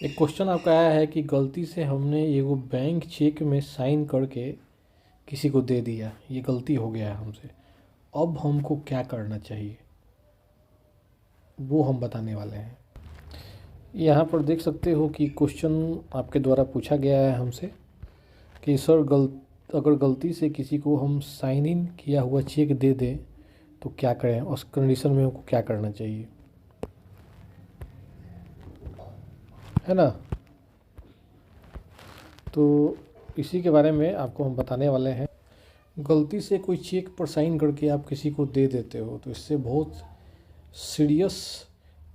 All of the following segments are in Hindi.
एक क्वेश्चन आपका आया है कि गलती से हमने एगो बैंक चेक में साइन करके किसी को दे दिया, ये गलती हो गया है हमसे, अब हमको क्या करना चाहिए वो हम बताने वाले हैं। यहाँ पर देख सकते हो कि क्वेश्चन आपके द्वारा पूछा गया है हमसे कि सर अगर गलती से किसी को हम साइन इन किया हुआ चेक दे दें तो क्या करें, उस कंडीशन में हमको क्या करना चाहिए, है ना। तो इसी के बारे में आपको हम बताने वाले हैं। गलती से कोई चेक पर साइन करके आप किसी को दे देते हो तो इससे बहुत सीरियस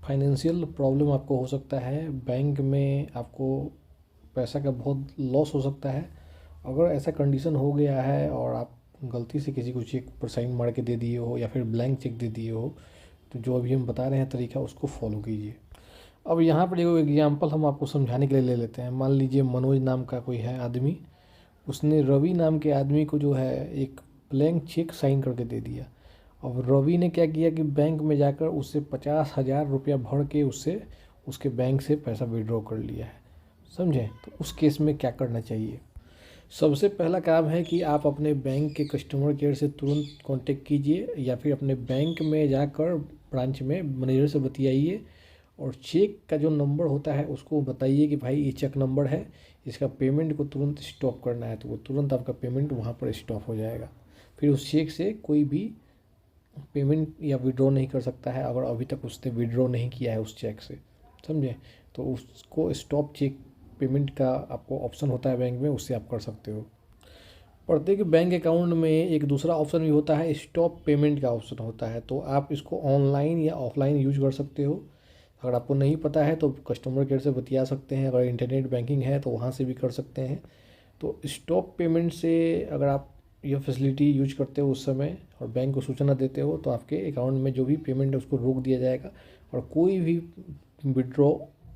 फाइनेंशियल प्रॉब्लम आपको हो सकता है। बैंक में आपको पैसा का बहुत लॉस हो सकता है। अगर ऐसा कंडीशन हो गया है और आप गलती से किसी को चेक पर साइन मार के दे दिए हो या फिर ब्लैंक चेक दे दिए हो, तो जो अभी हम बता रहे हैं तरीका, उसको फॉलो कीजिए। अब यहाँ पर एक एग्जांपल हम आपको समझाने के लिए ले लेते हैं। मान लीजिए मनोज नाम का कोई है आदमी, उसने रवि नाम के आदमी को जो है एक ब्लैंक चेक साइन करके दे दिया। अब रवि ने क्या किया कि बैंक में जाकर उससे 50,000 रुपया भर के उससे उसके बैंक से पैसा विड्रॉ कर लिया है, समझे। तो उस केस में क्या करना चाहिए? सबसे पहला काम है कि आप अपने बैंक के कस्टमर केयर से तुरंत कांटेक्ट कीजिए या फिर अपने बैंक में जाकर ब्रांच में मैनेजर से बतियाइए और चेक का जो नंबर होता है उसको बताइए कि भाई ये चेक नंबर है, इसका पेमेंट को तुरंत स्टॉप करना है। तो वो तुरंत आपका पेमेंट वहाँ पर स्टॉप हो जाएगा। फिर उस चेक से कोई भी पेमेंट या विड्रॉ नहीं कर सकता है अगर अभी तक उसने विड्रॉ नहीं किया है उस चेक से, समझे। तो उसको स्टॉप चेक पेमेंट का आपको ऑप्शन होता है बैंक में, उससे आप कर सकते हो। प्रत्येक बैंक अकाउंट में एक दूसरा ऑप्शन भी होता है, स्टॉप पेमेंट का ऑप्शन होता है। तो आप इसको ऑनलाइन या ऑफलाइन यूज कर सकते हो। अगर आपको नहीं पता है तो कस्टमर केयर से बतिया सकते हैं। अगर इंटरनेट बैंकिंग है तो वहाँ से भी कर सकते हैं। तो स्टॉप पेमेंट से अगर आप यह फैसिलिटी यूज करते हो उस समय और बैंक को सूचना देते हो तो आपके अकाउंट में जो भी पेमेंट है उसको रोक दिया जाएगा और कोई भी विड्रॉ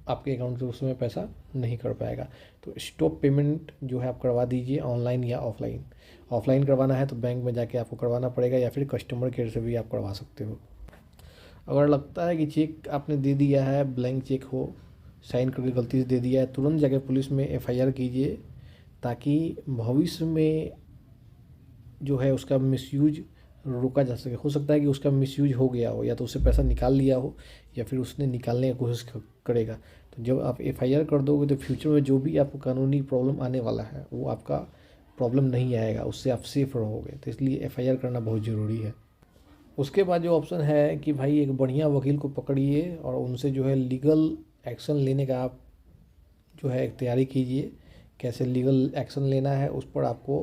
आपके अकाउंट से उस समय पैसा नहीं कर पाएगा। तो स्टॉप पेमेंट जो है आप करवा दीजिए, ऑनलाइन या ऑफलाइन। ऑफलाइन करवाना है तो बैंक में जाके आपको करवाना पड़ेगा या फिर कस्टमर केयर से भी आप करवा सकते हो। अगर लगता है कि चेक आपने दे दिया है, ब्लैंक चेक हो, साइन करके गलती से दे दिया है, तुरंत जाके पुलिस में एफआईआर कीजिए ताकि भविष्य में जो है उसका मिसयूज रोका जा सके। हो सकता है कि उसका मिसयूज हो गया हो, या तो उससे पैसा निकाल लिया हो या फिर उसने निकालने की कोशिश करेगा। तो जब आप एफआईआर कर दोगे तो फ्यूचर में जो भी आपको कानूनी प्रॉब्लम आने वाला है वो आपका प्रॉब्लम नहीं आएगा, उससे आप सेफ रहोगे। तो इसलिए एफआईआर करना बहुत ज़रूरी है। उसके बाद जो ऑप्शन है कि भाई एक बढ़िया वकील को पकड़िए और उनसे जो है लीगल एक्शन लेने का आप जो है तैयारी कीजिए। कैसे लीगल एक्शन लेना है उस पर आपको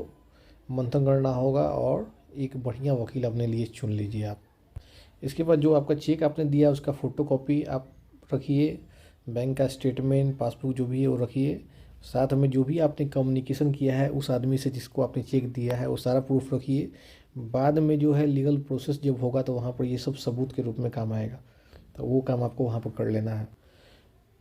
मंथन करना होगा और एक बढ़िया वकील अपने लिए चुन लीजिए आप। इसके बाद जो आपका चेक आपने दिया उसका फ़ोटोकॉपी आप रखिए, बैंक का स्टेटमेंट, पासबुक जो भी है वो रखिए। साथ में जो भी आपने कम्युनिकेशन किया है उस आदमी से जिसको आपने चेक दिया है वो सारा प्रूफ रखिए। बाद में जो है लीगल प्रोसेस जब होगा तो वहाँ पर ये सब सबूत के रूप में काम आएगा। तो वो काम आपको वहाँ पर कर लेना है।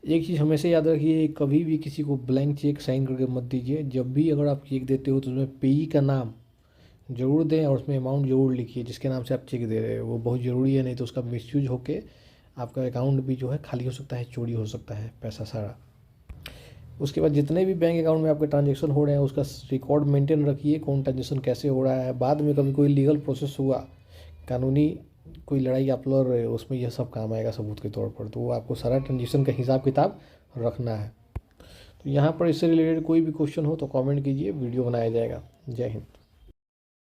एक चीज़ हमेशा याद रखिए, कभी भी किसी को ब्लैंक चेक साइन करके मत दीजिए। जब भी अगर आप चेक देते हो तो उसमें पेई का नाम ज़रूर दें और उसमें अमाउंट ज़रूर लिखिए जिसके नाम से आप चेक दे रहे हो। वो बहुत ज़रूरी है, नहीं तो उसका मिसयूज होके आपका अकाउंट भी जो है खाली हो सकता है, चोरी हो सकता है पैसा सारा। उसके बाद जितने भी बैंक अकाउंट में आपके ट्रांजेक्शन हो रहे हैं उसका रिकॉर्ड मेंटेन रखिए, कौन ट्रांजेक्शन कैसे हो रहा है। बाद में कभी कोई लीगल प्रोसेस हुआ, कानूनी कोई लड़ाई आप लड़ रहे हो, उसमें यह सब काम आएगा सबूत के तौर पर। तो वो आपको सारा ट्रांजेक्शन का हिसाब किताब रखना है। तो यहाँ पर इससे रिलेटेड कोई भी क्वेश्चन हो तो कमेंट कीजिए, वीडियो बनाया जाएगा। जय हिंद।